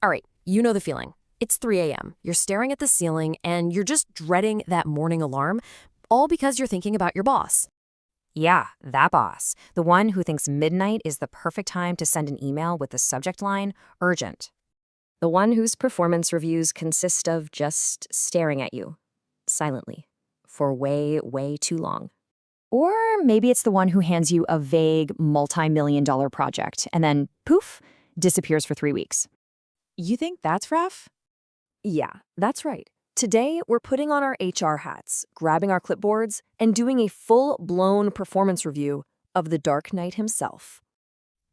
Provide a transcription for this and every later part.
All right, you know the feeling. It's 3 a.m. You're staring at the ceiling and you're just dreading that morning alarm, all because you're thinking about your boss. Yeah, that boss. The one who thinks midnight is the perfect time to send an email with the subject line, urgent. The one whose performance reviews consist of just staring at you, silently, for way, way too long. Or maybe it's the one who hands you a vague, multi-million-dollar project and then, poof, disappears for 3 weeks. You think that's rough? Yeah, that's right. Today, we're putting on our HR hats, grabbing our clipboards, and doing a full-blown performance review of the Dark Knight himself.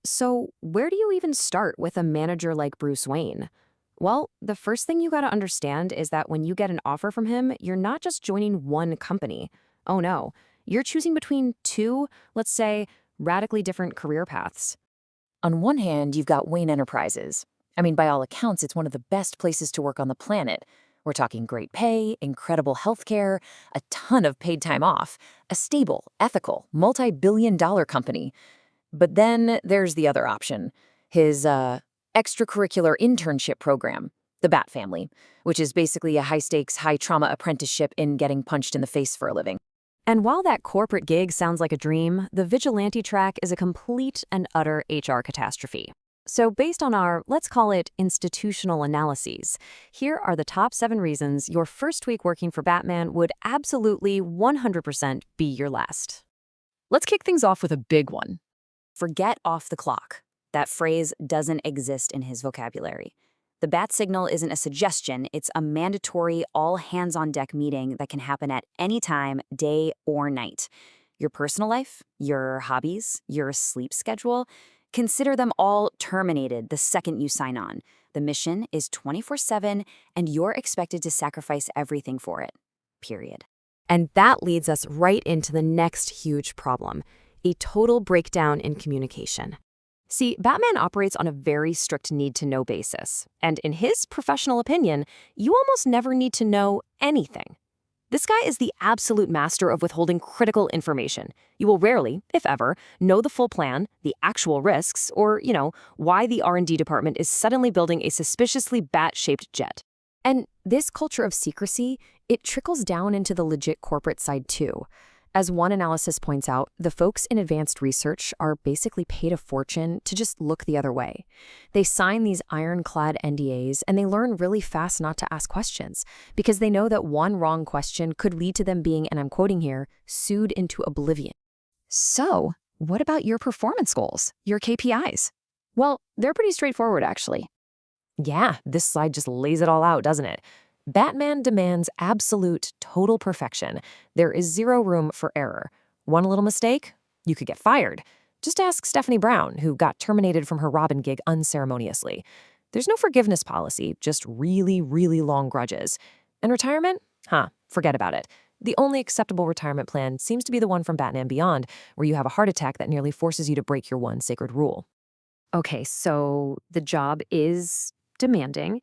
So, where do you even start with a manager like Bruce Wayne? Well, the first thing you gotta understand is that when you get an offer from him, you're not just joining one company. Oh no, you're choosing between two, let's say, radically different career paths. On one hand, you've got Wayne Enterprises. I mean, by all accounts, it's one of the best places to work on the planet. We're talking great pay, incredible healthcare, a ton of paid time off, a stable, ethical, multi-billion-dollar company. But then there's the other option, his extracurricular internship program, the Bat Family, which is basically a high-stakes, high-trauma apprenticeship in getting punched in the face for a living. And while that corporate gig sounds like a dream, the vigilante track is a complete and utter HR catastrophe. So based on our, let's call it, institutional analyses, here are the top 7 reasons your first week working for Batman would absolutely 100% be your last. Let's kick things off with a big one. Forget off the clock. That phrase doesn't exist in his vocabulary. The bat signal isn't a suggestion, it's a mandatory all-hands-on-deck meeting that can happen at any time, day or night. Your personal life, your hobbies, your sleep schedule, consider them all terminated the second you sign on. The mission is 24/7, and you're expected to sacrifice everything for it. Period. And that leads us right into the next huge problem, a total breakdown in communication. See, Batman operates on a very strict need-to-know basis, and in his professional opinion, you almost never need to know anything. This guy is the absolute master of withholding critical information. You will rarely, if ever, know the full plan, the actual risks, or, why the R&D department is suddenly building a suspiciously bat-shaped jet. And this culture of secrecy, it trickles down into the legit corporate side too. As one analysis points out, the folks in advanced research are basically paid a fortune to just look the other way. They sign these ironclad NDAs and they learn really fast not to ask questions because they know that one wrong question could lead to them being, and I'm quoting here, sued into oblivion. So, what about your performance goals, your KPIs? Well, they're pretty straightforward, actually. Yeah, this slide just lays it all out, doesn't it? Batman demands absolute, total perfection. There is zero room for error. One little mistake, you could get fired. Just ask Stephanie Brown, who got terminated from her Robin gig unceremoniously. There's no forgiveness policy, just really, really long grudges. And retirement? Forget about it. The only acceptable retirement plan seems to be the one from Batman Beyond, where you have a heart attack that nearly forces you to break your one sacred rule. Okay, so the job is demanding,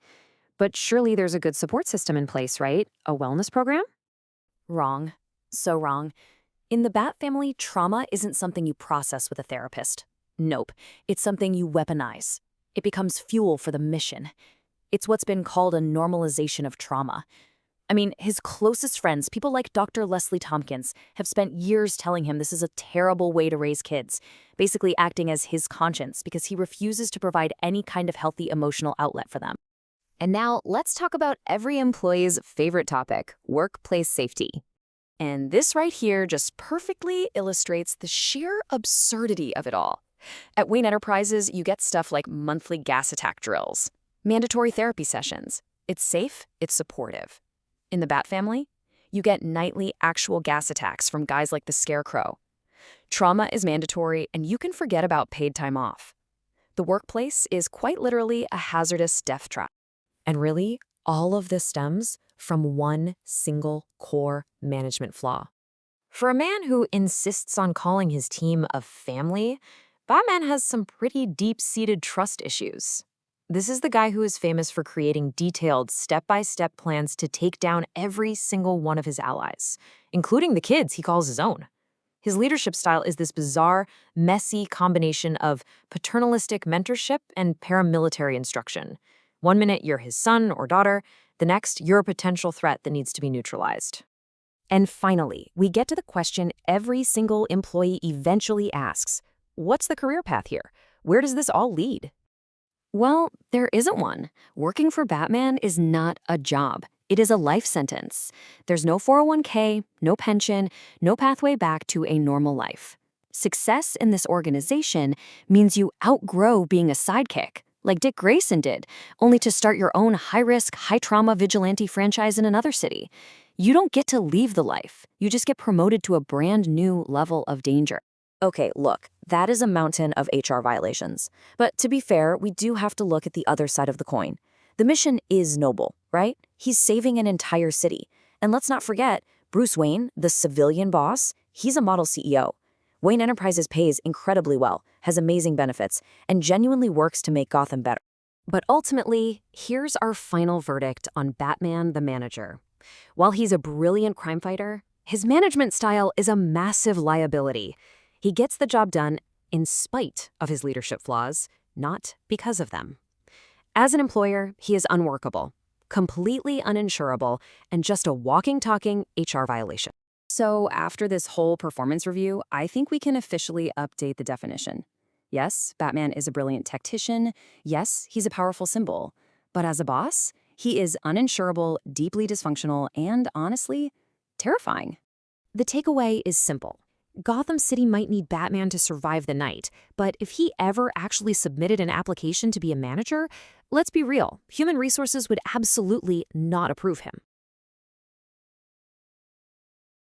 but surely there's a good support system in place, right? A wellness program? Wrong. So wrong. In the Bat Family, trauma isn't something you process with a therapist. Nope. It's something you weaponize. It becomes fuel for the mission. It's what's been called a normalization of trauma. I mean, his closest friends, people like Dr. Leslie Tompkins, have spent years telling him this is a terrible way to raise kids, basically acting as his conscience because he refuses to provide any kind of healthy emotional outlet for them. And now let's talk about every employee's favorite topic, workplace safety. And this right here just perfectly illustrates the sheer absurdity of it all. At Wayne Enterprises, you get stuff like monthly gas attack drills, mandatory therapy sessions. It's safe, it's supportive. In the Bat Family, you get nightly actual gas attacks from guys like the Scarecrow. Trauma is mandatory, and you can forget about paid time off. The workplace is quite literally a hazardous death trap. And really, all of this stems from one single core management flaw. For a man who insists on calling his team a family, Batman has some pretty deep-seated trust issues. This is the guy who is famous for creating detailed step-by-step plans to take down every single one of his allies, including the kids he calls his own. His leadership style is this bizarre, messy combination of paternalistic mentorship and paramilitary instruction. One minute you're his son or daughter, the next you're a potential threat that needs to be neutralized. And finally, we get to the question every single employee eventually asks. What's the career path here? Where does this all lead? Well, there isn't one. Working for Batman is not a job. It is a life sentence. There's no 401k, no pension, no pathway back to a normal life. Success in this organization means you outgrow being a sidekick, like Dick Grayson did, only to start your own high-risk, high-trauma vigilante franchise in another city. You don't get to leave the life. You just get promoted to a brand new level of danger. Okay, look, that is a mountain of HR violations. But to be fair, we do have to look at the other side of the coin. The mission is noble, right? He's saving an entire city. And let's not forget, Bruce Wayne, the civilian boss, he's a model CEO. Wayne Enterprises pays incredibly well, has amazing benefits, and genuinely works to make Gotham better. But ultimately, here's our final verdict on Batman the Manager. While he's a brilliant crime fighter, his management style is a massive liability. He gets the job done in spite of his leadership flaws, not because of them. As an employer, he is unworkable, completely uninsurable, and just a walking, talking HR violation. So after this whole performance review, I think we can officially update the definition. Yes, Batman is a brilliant tactician. Yes, he's a powerful symbol. But as a boss, he is uninsurable, deeply dysfunctional, and honestly, terrifying. The takeaway is simple. Gotham City might need Batman to survive the night, but if he ever actually submitted an application to be a manager, let's be real, human resources would absolutely not approve him.